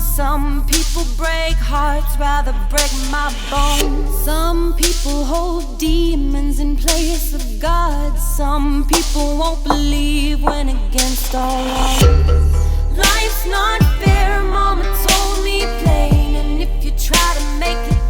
Some people break hearts, rather break my bones. Some people hold demons in place of God. Some people won't believe when against all odds. Life's not fair, mama told me plain, and if you try to make it